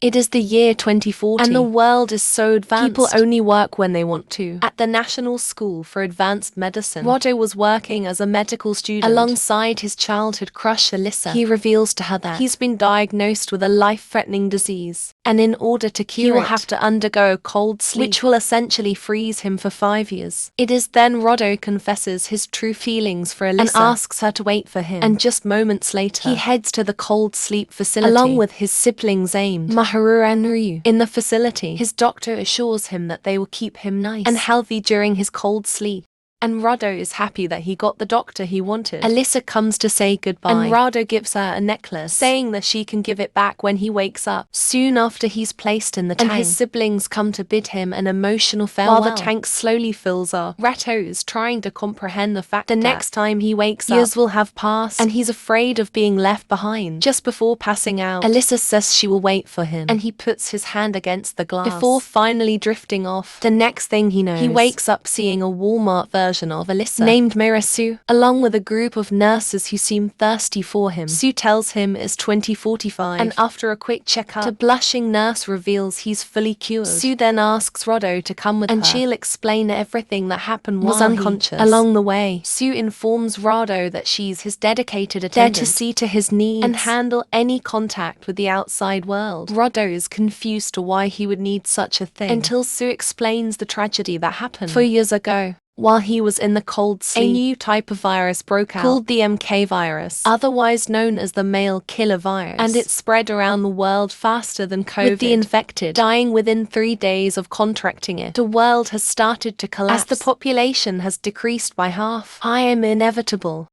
It is the year 2040, and the world is so advanced. People only work when they want to. At the National School for Advanced Medicine, Rodo was working as a medical student alongside his childhood crush Alyssa. He reveals to her that he's been diagnosed with a life-threatening disease, and in order to cure it, he will have to undergo a cold sleep, which will essentially freeze him for 5 years. It is then Rodo confesses his true feelings for Alyssa and asks her to wait for him, and just moments later, he heads to the cold sleep facility along with his siblings aimed Maharu and Ryu. In the facility, his doctor assures him that they will keep him nice and healthy during his cold sleep. And Rodo is happy that he got the doctor he wanted. Alyssa comes to say goodbye, and Rodo gives her a necklace, saying that she can give it back when he wakes up. Soon after he's placed in the tank, and his siblings come to bid him an emotional farewell. While the tank slowly fills up, Rato is trying to comprehend the fact that the next time he wakes up, years will have passed, and he's afraid of being left behind. Just before passing out, Alyssa says she will wait for him, and he puts his hand against the glass before finally drifting off. The next thing he knows, he wakes up seeing a Walmart version of Alyssa named Mirasu, along with a group of nurses who seem thirsty for him. Sue tells him it's 2045, and after a quick checkup, the blushing nurse reveals he's fully cured. Sue then asks Rodo to come with her, and she'll explain everything that happened while unconscious. Along the way, Sue informs Rodo that she's his dedicated attendant, there to see to his needs and handle any contact with the outside world. Rodo is confused to why he would need such a thing, until Sue explains the tragedy that happened 4 years ago. While he was in the cold sleep, a new type of virus broke out called the MK virus, otherwise known as the male killer virus, and it spread around the world faster than COVID, with the infected dying within 3 days of contracting it. The world has started to collapse as the population has decreased by half. I am inevitable.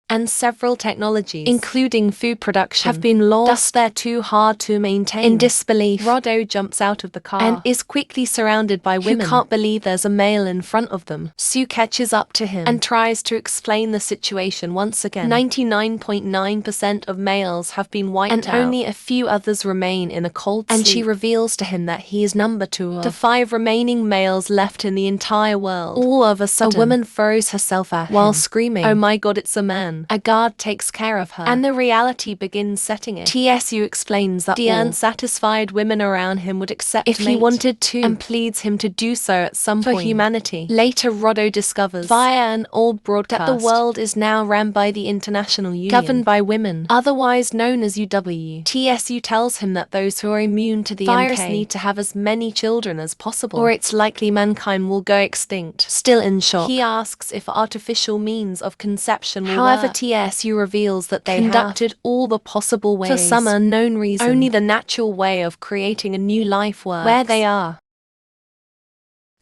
And several technologies, including food production, have been lost, thus they're too hard to maintain. In disbelief, Rodo jumps out of the car and is quickly surrounded by women who can't believe there's a male in front of them. Sue catches up to him and tries to explain the situation once again. 99.9% of males have been wiped out, and only a few others remain in a cold sleep. And she reveals to him that he is number 2 of the 5 remaining males left in the entire world. All of a sudden, a woman throws herself at him while screaming, "Oh my god, it's a man." A guard takes care of her, and the reality begins setting in. TSU explains that the unsatisfied women around him would accept if he wanted to, and pleads him to do so at some point for humanity. Later, Rodo discovers via an old broadcast that the world is now ran by the International Union, governed by women, otherwise known as UW. TSU tells him that those who are immune to the virus need to have as many children as possible, or it's likely mankind will go extinct. Still in shock, he asks if artificial means of conception will work. TSU reveals that they conducted all the possible ways for some unknown reason. Only the natural way of creating a new life works where they are.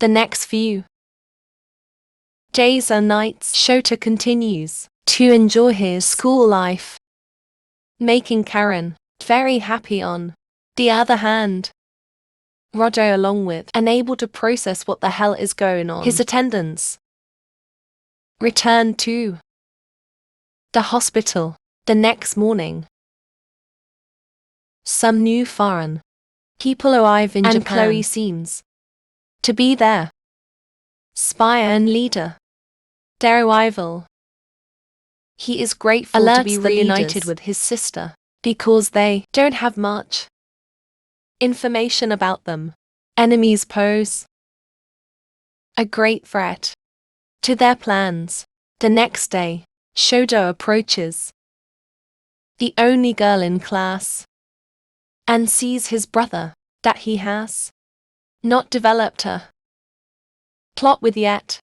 The next few days and nights, Shota continues to enjoy his school life, making Karen very happy. On the other hand, Rodo, along with unable to process what the hell is going on, his attendants return to the hospital the next morning. Some new foreign people arrive in Japan, and Chloe seems to be their spy and leader. Their arrival, he is grateful to be reunited with his sister because they don't have much information about them. Enemies pose a great threat to their plans. The next day, Shoto approaches the only girl in class and sees his brother that he has not developed a plot with yet.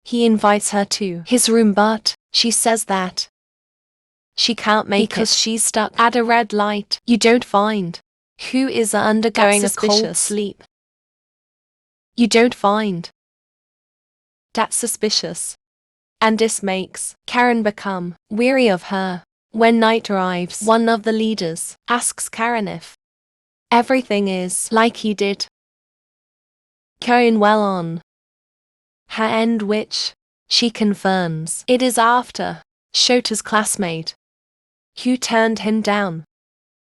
He invites her to his room, but she says that she can't make because she's stuck at a red light. You don't find who is undergoing a cold sleep. You don't find that suspicious. And this makes Karen become weary of her. When night arrives, one of the leaders asks Karen if everything is like he did going well on her end, which she confirms it is after Shota's classmate who turned him down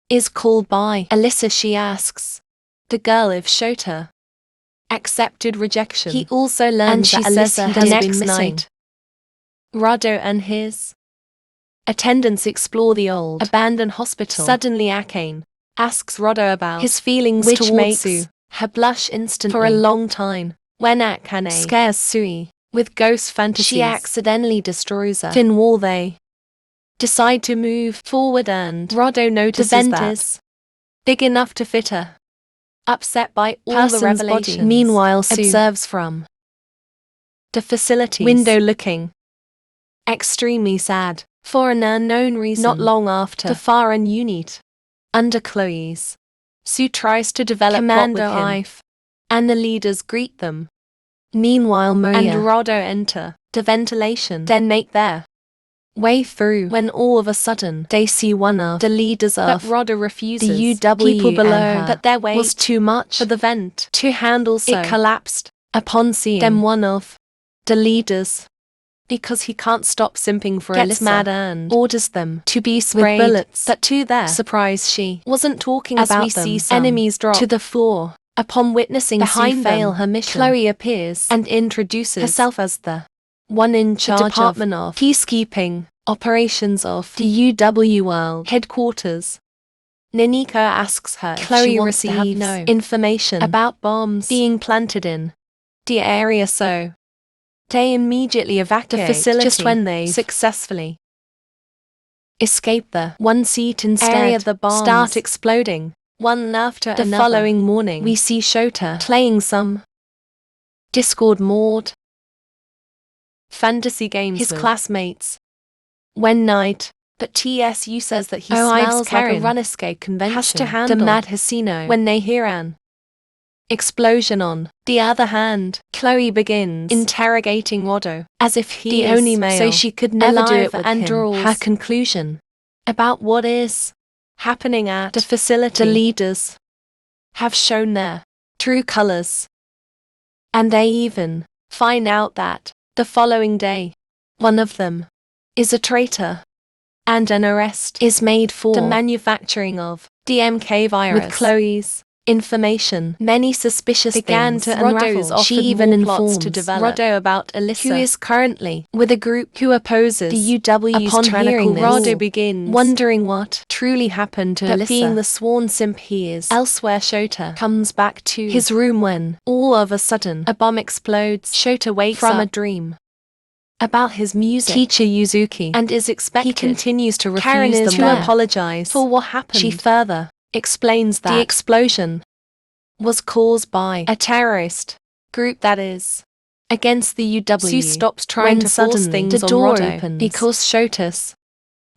is called by Alyssa. She asks the girl if Shota accepted rejection. He also learns that Alyssa has been missing. Rodo and his Attendants explore the old, abandoned hospital. Suddenly Akane asks Rodo about his feelings which towards makes Sue. Her blush instantly for a long time. When Akane scares Sui with ghost fantasies, she accidentally destroys a thin wall. They decide to move forward and Rodo notices the vent is big enough to fit her. Upset by all the revelations, body. Meanwhile Sue observes from the facility's window, looking extremely sad for an unknown reason. Not long after the foreign unit under Chloe's, Sue tries to develop Commander plot with him, and the leaders greet them. Meanwhile Moya and Rodo enter the ventilation, then make their way through when all of a sudden they see one of the leaders of but Rodo refuses the UW people below, but their weight was too much for the vent to handle, so it collapsed upon seeing them. One of the leaders, because he can't stop simping for Alyssa, mad and orders them to be sprayed with bullets, but to their surprise she wasn't talking about them. See some enemies drop to the floor upon witnessing Sue fail her mission. Chloe appears and introduces herself as the one in charge of Department of Peacekeeping Operations of the UW World Headquarters. Niniko asks her if Chloe receives no information about bombs being planted in the area, so they immediately evacuate the facility just when they successfully escape the one seat. Instead, the bombs start exploding one after another. The following morning, we see Shota playing some Discord mod fantasy games with his classmates. When night, but TSU says that he smells like a run-escape convention has to handle the Mad Casino when they hear an explosion. On the other hand, Chloe begins interrogating Rodo as if he is the only male, so she could never do it with him. Draws her conclusion about what is happening at the facility. The leaders have shown their true colors, and they even find out that the following day, one of them is a traitor, and an arrest is made for the manufacturing of the MK virus. With Chloe's information, many suspicious began to unravel. She even informs to develop Rodo about Alyssa, who is currently with a group who opposes the UW's upon tyrannical rule. Rodo begins wondering what truly happened to Alyssa, being the sworn simp he is. Elsewhere, Shota comes back to his room when all of a sudden a bomb explodes. Shota wakes from a dream about his music teacher Yuzuki and is expected. He continues to refuse to apologize for what happened. She further explains that the explosion was caused by a terrorist group that is against the UW. Sue stops trying to force things the door on Rodo opens because Shota's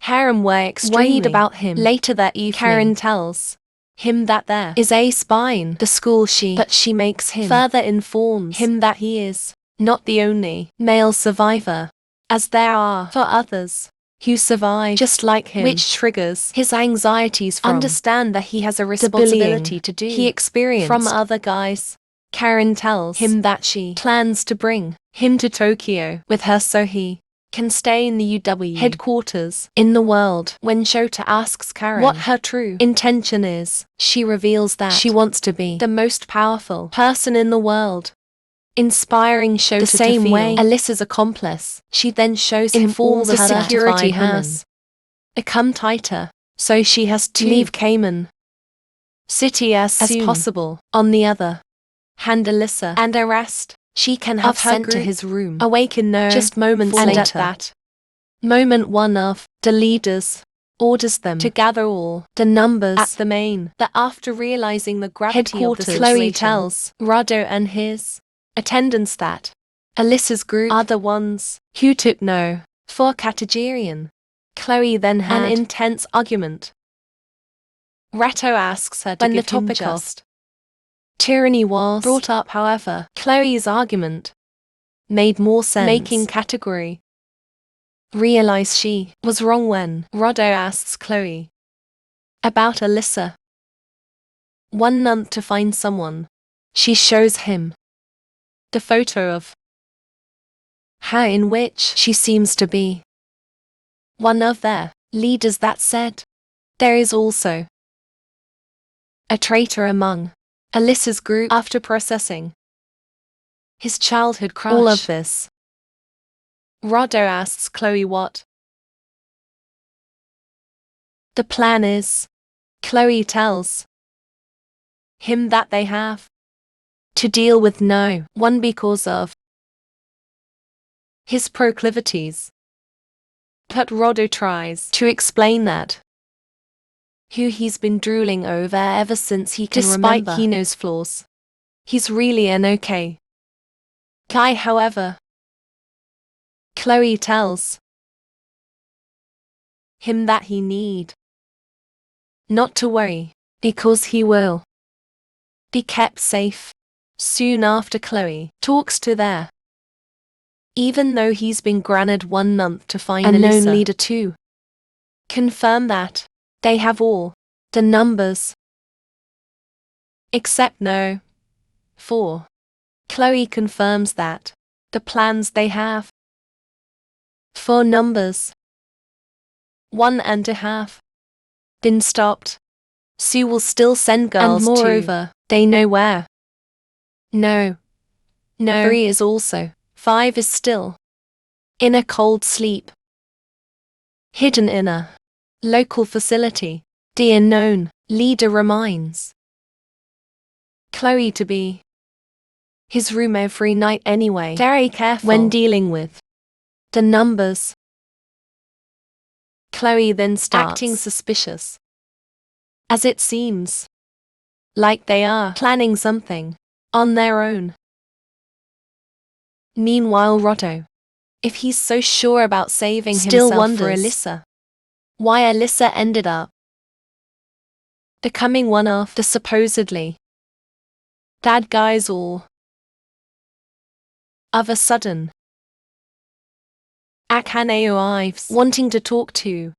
harem were extremely worried about him. Later that evening, Karen tells him that there is a spy in the school, but she makes him further informs him that he is not the only male survivor, as there are for others who survive just like him, which triggers his anxieties from understand that he has a responsibility to do he experienced from other guys. Karen tells him that she plans to bring him to Tokyo with her so he can stay in the UW headquarters in the world. When Shota asks Karen what her true intention is, she reveals that she wants to be the most powerful person in the world, inspiring Shota the same to feel way Alyssa's accomplice. She then shows him all the security has become tighter, so she has to leave Cayman City as soon as possible. On the other hand, Alyssa and arrest she can have sent to his room awaken no just moments later. At that moment, one of the leaders orders them to gather all the numbers at the main. That after realizing the gravity of the situation, Chloe tells Rodo and his attendants that Alyssa's group are the ones who took no for Katagirian. Chloe then had an intense argument. Reto asks her to when give the topic of tyranny was brought up. However, Chloe's argument made more sense, making category realize she was wrong. When Rodo asks Chloe about Alyssa one month to find someone, she shows him the photo of her in which she seems to be one of their leaders. That said, there is also a traitor among Alyssa's group. After processing his childhood crush, all of this, Rodo asks Chloe what The plan is, Chloe tells him that they have to deal with no one because of his proclivities. But Rodo tries to explain that who he's been drooling over ever since he can remember. Despite he knows flaws, he's really an okay guy. However, Chloe tells him that he need not to worry, because he will be kept safe. Soon after, Chloe talks to their, even though he's been granted 1 month to find a known leader to confirm that they have all the numbers except no 4. Chloe confirms that the plans they have for numbers 1.5 been stopped. Sue will still send girls, and moreover, they know where. No. 3 is also. 5 is still in a cold sleep, hidden in a local facility. The unknown leader reminds Chloe to be his room every night anyway. Very careful when dealing with the numbers. Chloe then starts acting suspicious, as it seems like they are planning something on their own. Meanwhile, Rodo, if he's so sure about saving still himself wonders for Alyssa, why Alyssa ended up becoming one of the supposedly bad guys all of a sudden. Akane arrives, wanting to talk to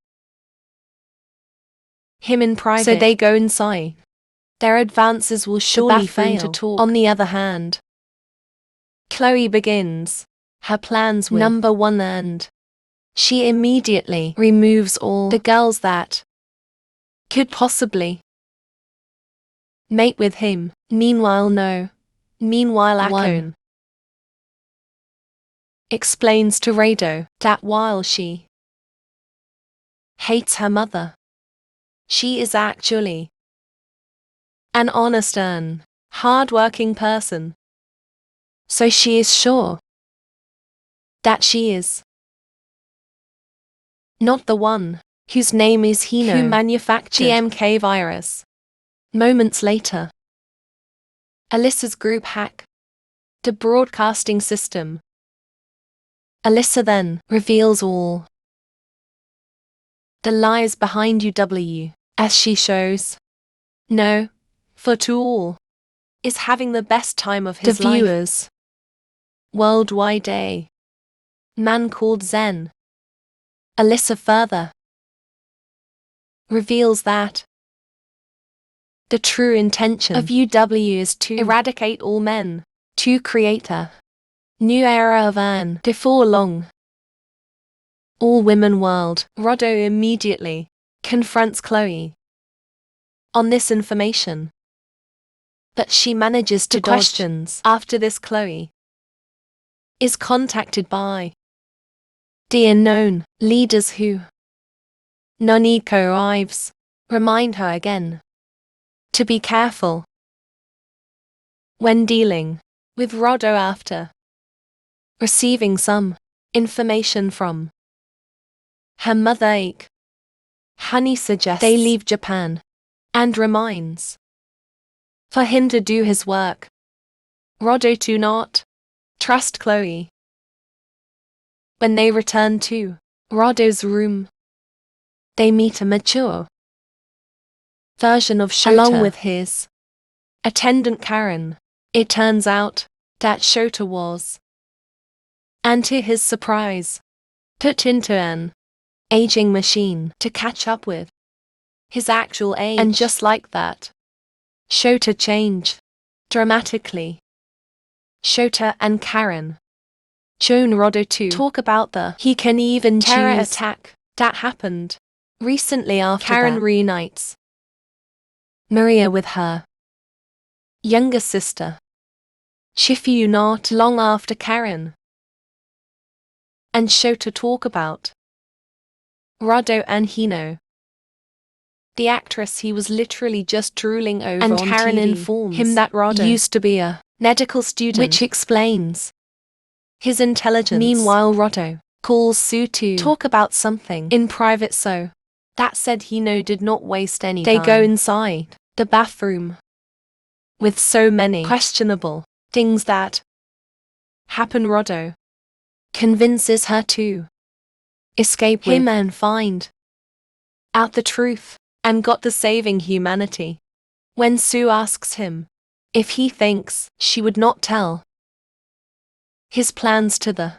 him in private, so they go inside. Their advances will surely fail to talk. On the other hand, Chloe begins her plans with number 1 and she immediately removes all the girls that could possibly mate with him. Meanwhile, Akane explains to Rado that while she hates her mother, she is actually an honest and hard-working person. So she is sure that she is not the one whose name is Hino who manufactured the MK virus. Moments later, Alyssa's group hack the broadcasting system. Alyssa then reveals all the lies behind UW, as she shows no for to all is having the best time of his life. Viewers worldwide, a man called Zen. Alyssa further reveals that the true intention of UW is to eradicate all men, to create a new era of an before long all-women world. Rodo immediately confronts Chloe on this information, but she manages to dodge questions. After this, Chloe is contacted by the unknown leaders who Naniko arrives, remind her again to be careful when dealing with Rodo after receiving some information from her mother. Honey suggests they leave Japan and reminds for him to do his work. Rodo do not trust Chloe. When they return to Rodo's room, they meet a mature version of Shota along with his attendant Karen. It turns out that Shota was, and to his surprise, put into an aging machine to catch up with his actual age. And just like that, Shota changed dramatically. Shota and Karen shown Rodo to talk about the he can even terror attack that happened recently. After Karen that, reunites Maria with her younger sister Shifu not long after Karen and Shota talk about Rodo and Hino. The actress he was literally just drooling over and on Karen TV informs him that Roddo used to be a medical student, which explains his intelligence. Meanwhile, Roddo calls Sue to talk about something in private, so that said he did not waste any they time. go inside the bathroom with so many questionable things that happen. Roddo convinces her to escape him with and find out the truth and got to saving humanity. When Sue asks him if he thinks she would not tell his plans to the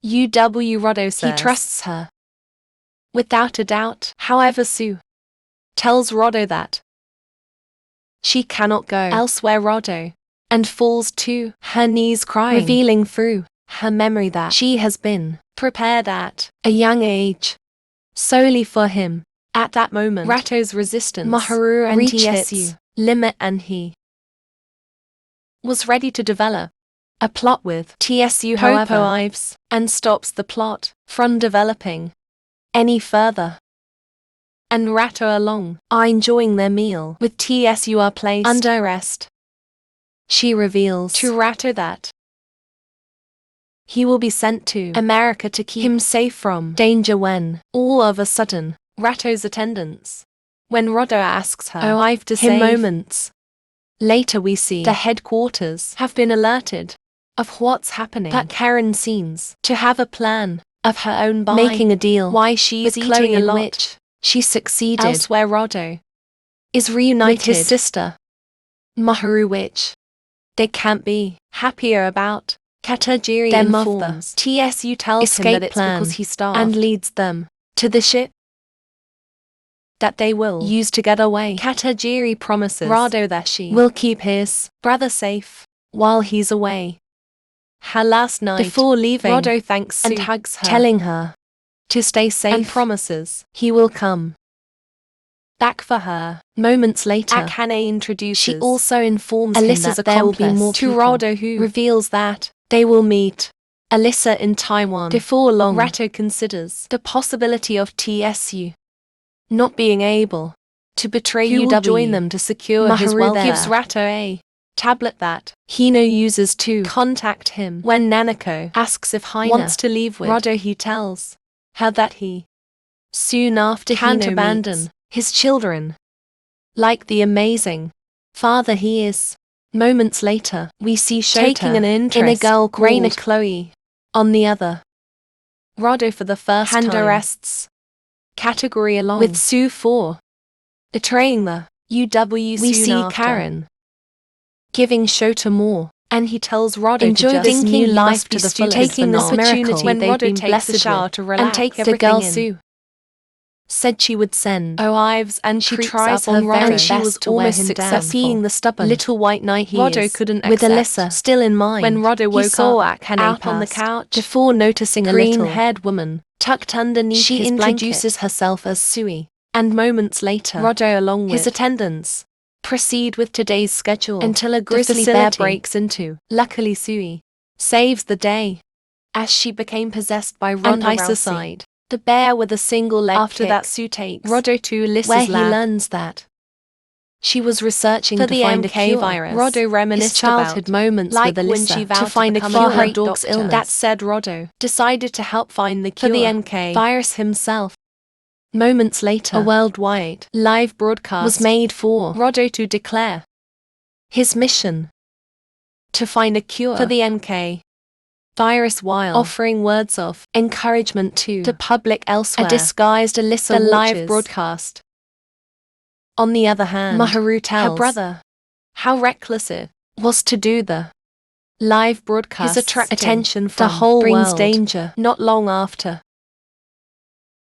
UW, Roddo says he trusts her without a doubt. However, Sue tells Roddo that she cannot go elsewhere. Roddo and falls to her knees crying, revealing through her memory that she has been prepared at a young age solely for him. At that moment, Ratto's resistance Maharu and reached TSU its limit, and he was ready to develop a plot with TSU. However, Ives and stops the plot from developing any further. And Ratto along are enjoying their meal with TSU are placed under arrest. She reveals to Ratto that he will be sent to America to keep him safe from danger when, all of a sudden, Ratto's attendants, when Roddo asks her I've to save moments later, we see the headquarters have been alerted of what's happening, that Karen seems to have a plan of her own by making a deal why she's eating a lot, which she succeeded. Elsewhere, Roddo is reunited with his sister Maharu, which they can't be happier about. Katajiri them informs TSU tells him that it's because he starved and leads them to the ship that they will use to get away. Katajiri promises Roddo that she will keep his brother safe while he's away. Her last night before leaving, Roddo thanks Sue and hugs her, telling her to stay safe and promises he will come back for her. Moments later, Akane introduces she also informs Alyssa's him that there will be more to people Roddo, who reveals that they will meet Alyssa in Taiwan. Before long, Ratto considers the possibility of TSU not being able to betray UW. Will join them to secure Maharu his welfare. there Gives Ratto a tablet that Hino uses to contact him. When Nanako asks if Hina wants to leave with Roddo, he tells her that he soon after can't Hino abandon meets his children like the amazing father he is. Moments later, we see Shota taking an interest in a girl called Raina Chloe. On the other, Roddo for the first time arrests category along with Sue for betraying the UW. We soon see after Karen giving Shota more, and he tells Roddo enjoy to this new life to to the fullest, fullest, taking this opportunity miracle when they've Roddo been takes blessed a shower with, to relax and take the everything girl in. Sue said she would send Ives, and she creeps tries up on her Roddo. very She best was to wear almost him successful, down. being the stubborn little white knight he Roddo is. couldn't With accept. Alyssa still in mind, when Roddo woke saw up Akane out on the passed. couch before noticing a Green green-haired woman tucked underneath She his introduces blanket. Herself as Sui, and moments later, Roddo along with his attendants proceed with today's schedule until a grizzly bear breaks into. Luckily, Sui saves the day as she became possessed by Ronda Rousey, the bear with a single leg. After that, Sue takes Roddo to Alyssa's where lab, he learns that she was researching for to the find MK a cure. virus. Roddo reminisced His childhood about moments like with when Alyssa she vowed to find a become cure for her great dog's doctor. illness. That said, Roddo decided to help find the cure for the MK virus himself. Moments later, a worldwide live broadcast was made for Roddo to declare his mission to find a cure for the MK virus while offering words of encouragement to the public elsewhere. A disguised Alyssa the live broadcast. On the other hand, Maharu tells her brother how reckless it was to do the live broadcast. His attracting attention from the whole brings world. danger. Not long after,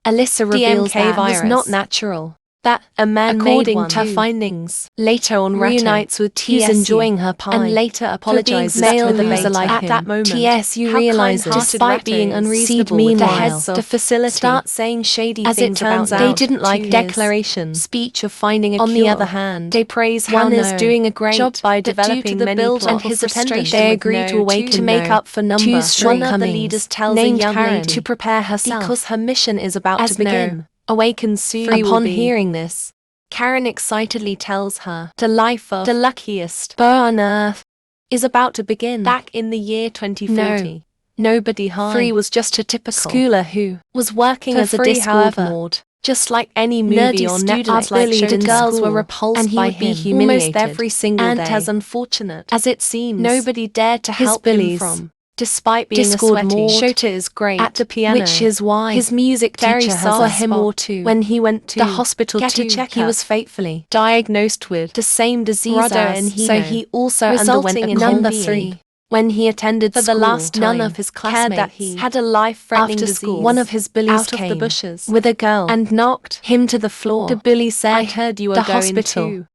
Alyssa reveals MK that virus was not natural, that a man according made one. to Her findings. Later on, Ratto reunites with who's TSU enjoying her pie and later apologizes male to the loser loser like at him. that moment. TSU how realizes kind-hearted despite Ratto being is. unreasonable Seed with the meanwhile, heads the facility start saying shady as things it turns about out, they didn't like his declaration speech of finding a On cure. the other hand, they praise one how is doing a great job by but due developing to the many build-up and of his frustration attendants. They with agree no to awaken to make up for number. two One of the shortcomings leaders tells a named young Karen lady to prepare herself because her mission is about as to begin. no Awakens Sue free will upon be. hearing this. Karen excitedly tells her the life of the luckiest boy on earth is about to begin. Back in the year 2040, nobody high. Free was just a typical schooler who was working as a discord lord. Just like any movie or students like the girls were repulsed by him almost every single day. And as unfortunate as it seems, nobody dared to help him from. Despite being a sweaty, Shota is great at the piano, which is why his music teacher has for him or two. When he went to the hospital to get a checkup, he was fatally diagnosed with the same disease as Hino, so he also underwent a number 3. When he attended for the last time, none of his classmates that he had a life-threatening disease. School, one of his bullies out came of the bushes with a girl and knocked him to the floor. The bully said, "I heard you were going to.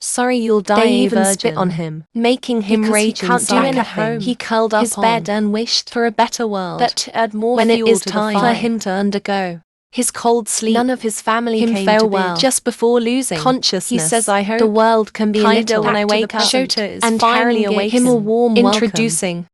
Sorry, you'll die." They even spit on him, making him rage inside. At home, he curled up his bed and wished for a better world that to add more when fuel it is to time for him to undergo his cold sleep. None of his family came to well just before losing consciousness. He says, "I hope the world can be a little when I wake up." Shota is and finally awake him a warm introducing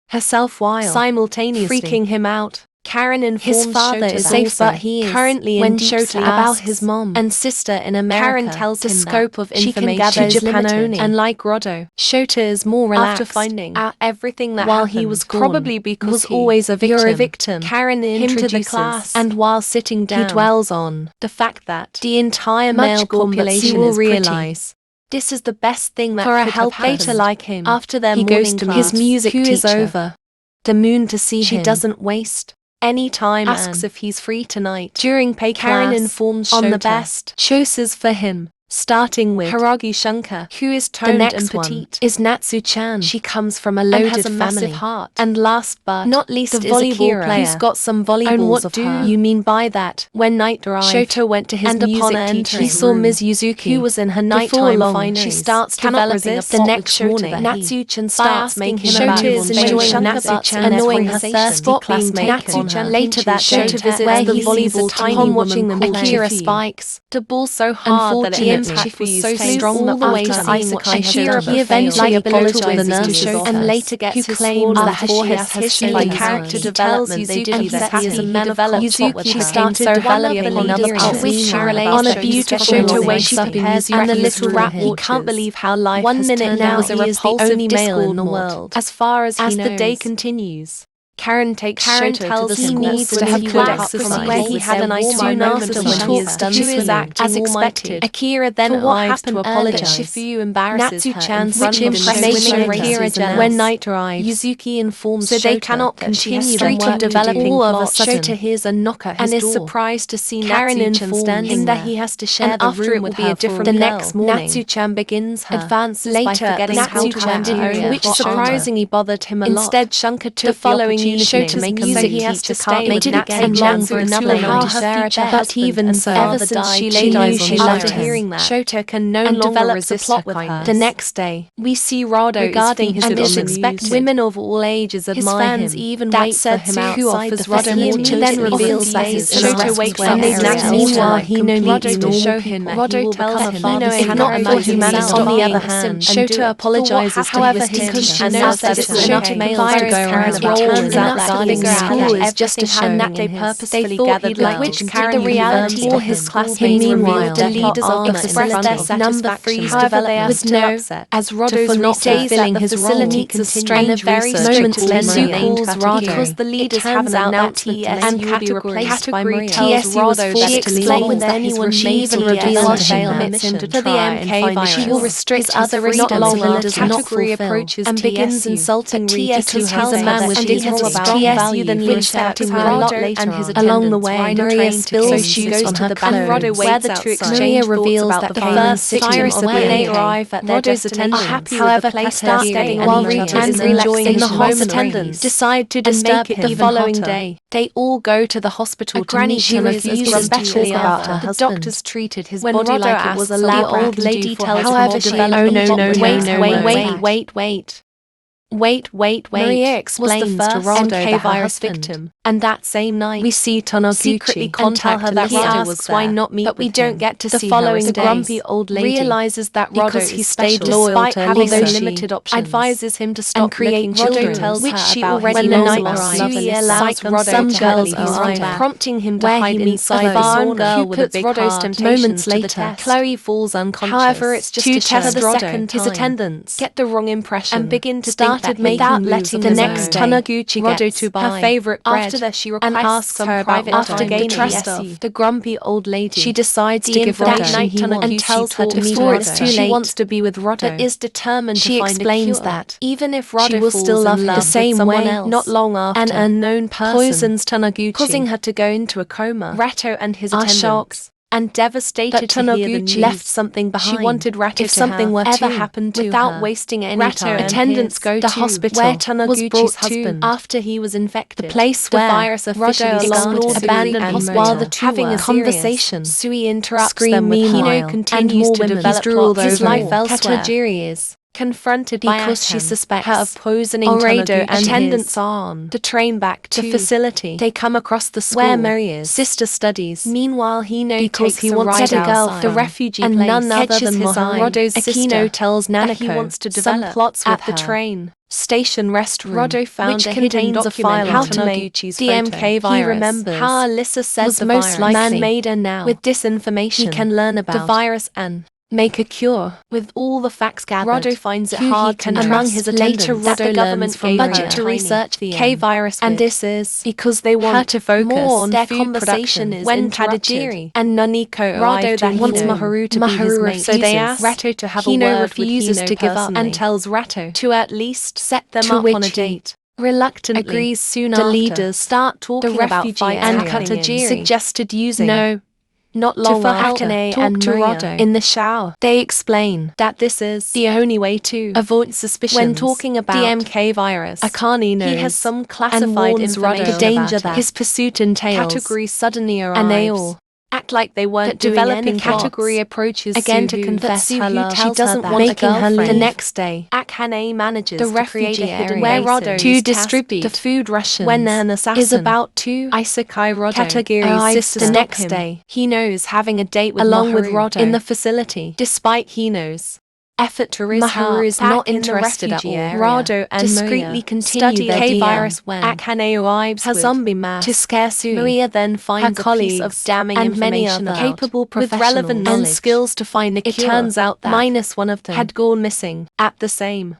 herself while simultaneously freaking him out. Karen informs his father Shota is safe, but he is currently in Shota about his mom and sister in America. Karen tells the scope of information to Japan only, and like Rodo, Shota is more relaxed after finding out everything that while he was probably because was always a victim. You're a victim. Karen introduces him to the class, and while sitting down, he dwells on the fact that the entire male population will realize this is the best thing that for a helper like him. After their he morning goes to class, his music teacher is over the moon to see she him. Doesn't waste any time, asks if he's free tonight. During pay Karen informs Shota on the best choices for him, starting with Hiragi Shunka, who is toned and petite, is Natsu-chan. She comes from a loaded has a family. Massive heart. And last but not least, the volleyball player who's got some volleyballs and what of do her. You mean by that? When night arrived, Shota went to his and music teacher. He saw Ms. Yuzuki, who was in her nighttime fineries. She starts developing a plot the next morning. Natsu-chan starts making him Shota is enjoying Natsu-chan annoying her thirsty classmate. Natsu-chan later that Shota visits where he sees a tiny woman called Akira spikes the ball so hard that it impact was so strong that after Ishika, he eventually apologizes to the nurses and later gets who claims that he has shown the character development they did that he is a man of Yuzuki. She started developing another on a beautiful Shota wakes up and the little rat he can't believe how life has turned out. He is the only male in the world as far as the day continues. Karen takes Shota to the school needs to have good exercise where he had an eye moment when he is done his act as expected. Akira then arrives to apologize. Shifuyu embarrasses Natsu-chan which impresses Akira when night arrives. Yuzuki informs so they cannot continue the work developing all of a sudden. Shota hears a knock at his door and is surprised to see Natsu-chan standing there. He has to share the room with her for the next morning. Natsu-chan begins her advance later. Natsu-chan which surprisingly bothered him a lot. Instead, Shunka took the following to make a music he has to stay with Natsu long for another night to share a bed. But even so, ever since she laid eyes on after hearing that, Shota can no longer resist the plot with her. The next day, we see Rado regarding his and is expected. Women of all ages admire him. Even wait for him outside the Rado then reveals that his Shota wakes up meanwhile Hino needs to show him that Rado tells him if not for humanity. On the other hand, Shota apologizes to his teacher and knows that it's not male to go around role out that figure school is just a show and that they purposefully gathered which carry the reality all his classmates meanwhile the leaders are expressed their satisfaction however they are still upset as Rodo's not fulfilling his facility constrained a very moment Lensu calls Rado because the leaders have an announcement and category by Maria tells Rado that she explains that anyone may even reveal to him to the MK virus she will restrict other freedoms leaders not fulfill and begins insulting Rita who has a man with his TSU then leaves out a lot later and his along the way Maria spills shoes on her clothes where the two exchange reveals that the first Cyrus when they arrive at their destination however Peter while Rita is enjoying the home attendants decide to disturb him the following day. They all go to the hospital to meet him especially after the doctors treated his body like it was a lab. The old lady tells him however she wait Wait. Maria explains was the first to Roldo MK that her virus husband, victim. and that same night We see Taniguchi secretly and contact tell her that that Roldo Roldo was why there, not meet but we with don't him. get to The see following her day, grumpy old lady realizes that Roldo because is he stayed special loyal despite to having Lisa. limited options, advises him to stop and create licking children, children, tells which her she about already when the knows night about. arrives. Sui Psych allows on Roddo some to girls help his arrive, back, prompting him to where hide he meets inside a the foreign sauna. girl Who with a puts big Roddo's heart. temptations Moments to the later, test. Chloe falls unconscious. However, it's just to to test show Roddo, second his time, attendants get the wrong impression, and begin to started think that making without moves letting of the his next own. Taniguchi Roddo gets to buy her favorite bread. After that, she and requests asks some her about private after time gaining the trust TSC. of the grumpy old lady. She decides the to give Roddo that night and tells her to meet before Roddo. it's too late. She wants to be with Roddo, but is determined she to find explains a cure. that even if she Roddo will falls still in love him love the same with someone way. else, not long after, an unknown person poisons Taniguchi, causing her to go into a coma. Ratto and his Are attendants shocked and devastated that to hear the Taniguchi news. left something behind. She wanted Ratto If to something have were ever to happened to without her. wasting any Ratto time. and Attendants his go the to hospital where was Taniguchi's brought husband to after he was infected. the place the where virus officially Roddo explored abandoned and hospital while the two having were a conversation. Sui interrupts Scream them with meanwhile, Hino and continues more to women develop drooled plots his over life more. elsewhere. Katajiri is Confronted because by she Akan, suspects her of poisoning Alredo Taniguchi. and Attendants his are on the train back to to facility. They come across the school where Maria's sister studies. Meanwhile, Hino Because takes he a wants ride to get a girl outside from the refugee and place, none other catches than his eye. Roddo's Akino sister tells that Nanako he wants to some develop plots at with the her. train station restroom. Roddo found which a hidden contains a document file on to make Taniguchi's the photo. MK He virus. remembers How Alyssa said was the most virus likely man-made, and now with disinformation he can learn about the virus and make a cure. with all the facts gathered. Roddo finds it who hard he can to among trust. his Later, attendants that Roddo the government from gave budget her to research the K-virus, and with. this is because they want her to focus more on their food conversation production. is When interrupted, Tadajiri and Naniko Roddo arrive to that wants Hino Maharu to be his mate, so they ask Ratto to have Hino a word refuses with Hino to give up personally, and tells Ratto to at least set them to up which on a he date. reluctantly Agrees soon the after. leaders start talking The about refugee fights and happening in. Katajiri Suggested using not to long for after Akane talk and to Maria Roddo in the shower. They explain that this is the only way to avoid suspicions when talking about the MK virus. Akane knows He has some and classified warns information Roddo the danger about that it. his pursuit entails. Category suddenly arrives, and they all act like they weren't doing developing anything. Category approaches again Suhu, to confess that her Suhu love. She tells her doesn't that want making her leave. The girlfriend. next day, Akane manages the to create a refugee hidden area where Roddo to is distribute tasked the food rations when an assassin is about to Isekai Roddo, Katagiri's arrives sister to the stop next him. day. He knows having a date with along with Maharu Roddo in the facility. despite Hino's effort to raise Maharu her is back not in the interested at refugee all. area. Roddo and discreetly Maria continue study their their K-virus DM when Akane arrives her with zombie mask to scare Sui. Maria then finds her a piece colleagues of damning and many information other about capable with relevant professionals knowledge and skills to find a It cure. turns out that minus one of them had gone missing at the same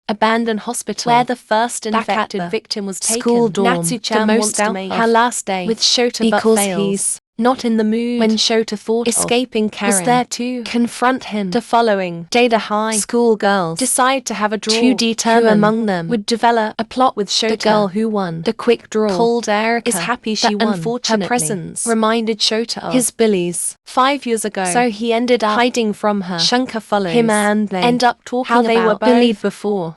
abandoned hospital where the first back at infected the victim was taken. school dorm. Natsu-chan The most wants to make out her of last day with Shota because but fails. he's not in the mood. When Shota thought escaping of Karen was there to confront him. the following Data High schoolgirls decide to have a draw to determine who among them would develop a plot with Shota. the girl who won The quick draw called Erica is happy she that won. unfortunately Her presence reminded Shota of his bullies 5 years ago, so he ended up hiding from her. Shunka follows Him and they end up talking how they about were bullied both before.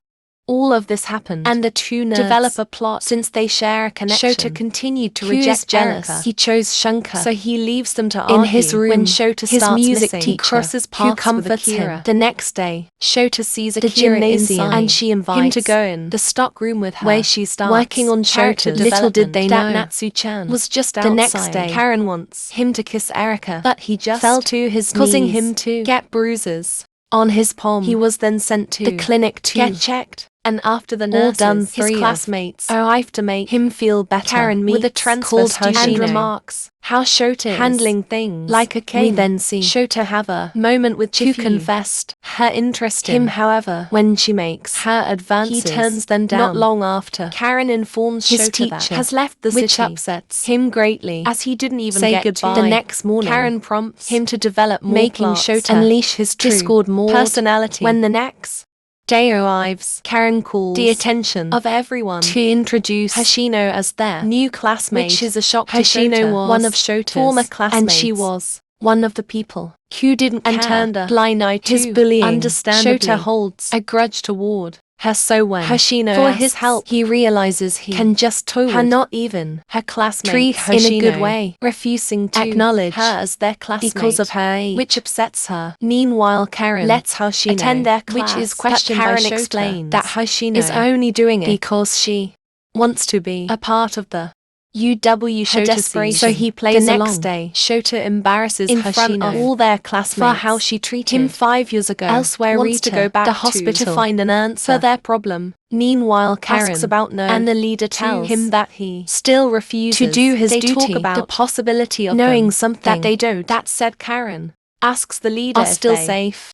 All of this happened, and the two nerds develop a plot since they share a connection. Shota continued to Who is reject jealous? Erica. He chose Shunka, So he leaves them to in argue. his room. When Shota his starts music missing, teacher he crosses who paths comforts with him. Akira. The next day, Shota sees the Akira gymnasium inside, and she invites him to go in the stock room with her, where she starts working on character Shota's. Little did they development. know that Natsu-chan was just the outside. next day. Karen wants him to kiss Erica, but he just fell to his causing knees, him to get bruises on his palm. He was then sent to the clinic to get checked, and after the all nurses, done, his 3 of classmates arrived to make him feel better. Karen with a meets transfer called her student and Shino. remarks how Shota is handling things like a king. We then see Shota have a moment with who Chifu, confessed her interest in him. However, when she makes her advances, he turns them down. Not long after, Karen informs his Shota teacher that has left the which city, upsets him greatly, as he didn't even say get goodbye. goodbye. The next morning, Karen prompts him to develop more making plots, Shota unleash his true discord more personality. when the next day arrives, Karen calls the attention of everyone to introduce Hoshino as their new classmate, which is a shock to Hoshino Shota. was One of Shota's former classmates, and she was one of the people who didn't and care. turned a blind eye to his bullying. Understandably, Shota holds a grudge toward her so when Hoshino for asks, his help, he realizes he can just told her not even her classmates treat in a good Hoshino, way, refusing to acknowledge her as their classmate because of her age, which upsets her. Meanwhile, Karen lets Hoshino attend their class, which is questioned but Karen by Shota explains that Hoshino is only doing it because she wants to be a part of the UW her Shota desperation. so he plays The along. next Day, Shota embarrasses in Hoshino front of all their classmates for how she treated him 5 years ago. Elsewhere, wants Rita, to go back the hospital, to find an answer for their problem. Meanwhile, Karen asks about No, and the leader tells him that he still refuses to do his they duty. talk about the possibility of knowing them something that they don't. That said, Karen asks the leader are if still they safe.